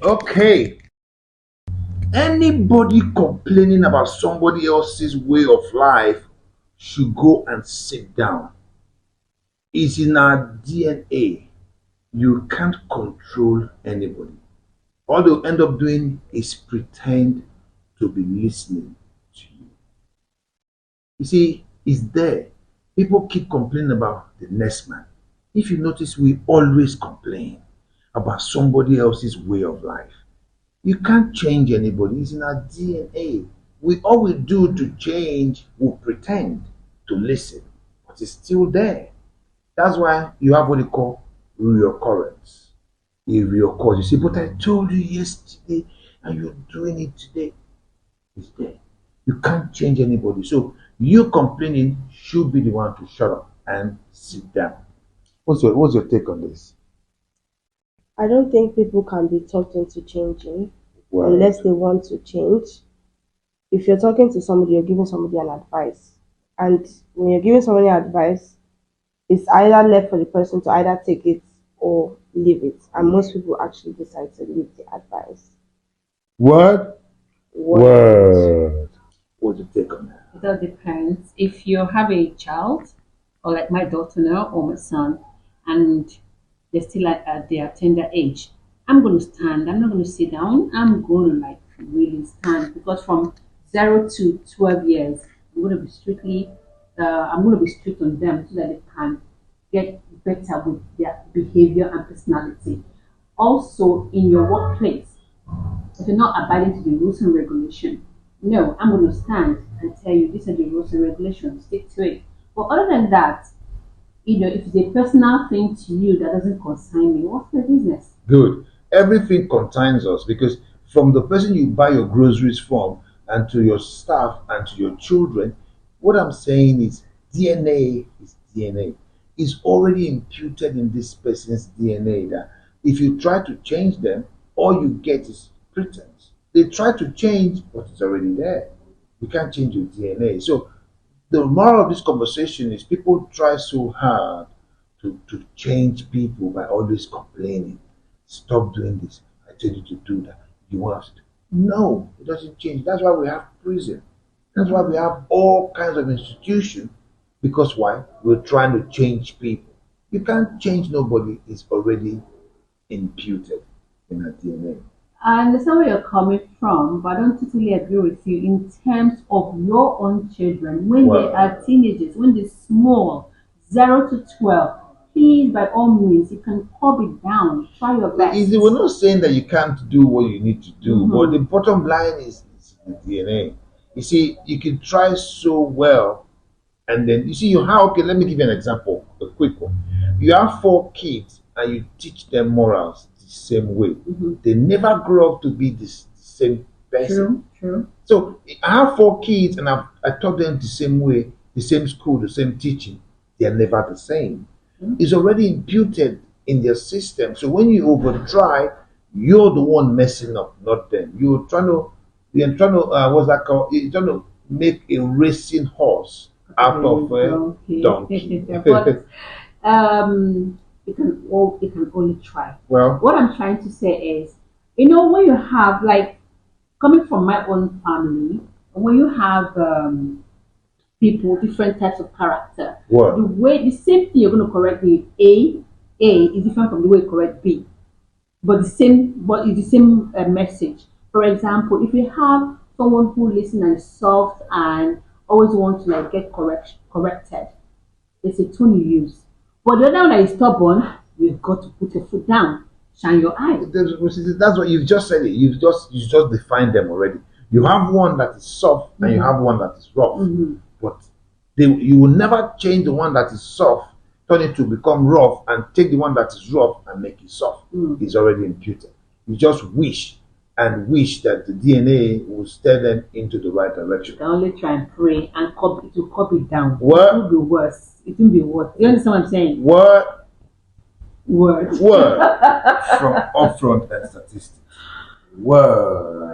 Okay. Anybody complaining about somebody else's way of life should go and sit down. It's in our DNA. You can't control anybody. All they'll end up doing is pretend to be listening to you. You see, it's there. People keep complaining about the next man. If you notice, we always complain about somebody else's way of life. You can't change anybody. It's in our DNA. We all we do to change, we pretend to listen, but it's still there. That's why you have what they call reoccurrence. It reoccurs. You say, but I told you yesterday, and you're doing it today. It's there. You can't change anybody. So you complaining should be the one to shut up and sit down. What's your take on this? I don't think people can be talked into changing Well, unless they want to change. If you're talking to somebody, you're giving somebody an advice. And when you're giving somebody advice, it's either left for the person to either take it or leave it. And most people actually decide to leave the advice. what? What? What's your take on that? It all depends. If you have a child, or like my daughter now, or my son, and they're still at their tender age, I'm going to stand. I'm not going to sit down. I'm going to like really stand because from 0 to 12 years, I'm going to be I'm going to be strict on them so that they can get better with their behavior and personality. Also, in your workplace, if you're not abiding to the rules and regulation, no, I'm going to stand and tell you these are the rules and regulations, stick to it. But other than that, if it's a personal thing to you that doesn't concern me, what's the business? Good. Everything concerns us because from the person you buy your groceries from and to your staff and to your children, what I'm saying is DNA is DNA. It's already imputed in this person's DNA that if you try to change them, all you get is pretense. They try to change, but it's already there. You can't change your DNA. So the moral of this conversation is people try so hard to change people by always complaining. Stop doing this. I tell you to do that. You want us to. No, it doesn't change. That's why we have prison. That's why we have all kinds of institutions. Because why? We're trying to change people. You can't change nobody. It's already imputed in our DNA. I understand where you're coming from, but I don't totally agree with you in terms of your own children when they Well, are teenagers, when they're small, 0 to 12. Please, by all means, you can curb it down. Try your best. easy. We're not saying that you can't do what you need to do, but Mhm. the bottom line is the DNA. You see, you can try so well, and then you see you how. Okay, let me give you an example, a quick one. You have four kids, and you teach them morals the same way. Mhm. They never grow up to be the same person. True. So I have four kids, and I taught them the same way, the same school, the same teaching. They are never the same. Mhm. It's already imputed in their system. So when you over try, you're the one messing up, not them. What's that called? You're trying to make a racing horse out of a Donkey. donkey. But you can only try. Well, What I'm trying to say is, when you have like coming from my own family, when you have people, different types of character, what? the same thing you're going to correct the A is different from the way you correct B, but it's the same message. For example, if you have someone who listens and is soft and always wants to like get corrected, it's a tone you use. But the other one that is stubborn, you've got to put your foot down, shine your eye. That's what you've just said. It. You just defined them already. You have one that is soft and you have one that is rough. Mhm. But you will never change the one that is soft, turn it to become rough, and take the one that is rough and make it soft. It's already imputed. You just wish and wish that the DNA will steer them into the right direction. You can only try and pray and copy it down. What? It will be worse. It will be worse. Do you understand what I'm saying? What? Word. Word from upfront and statistics. Word.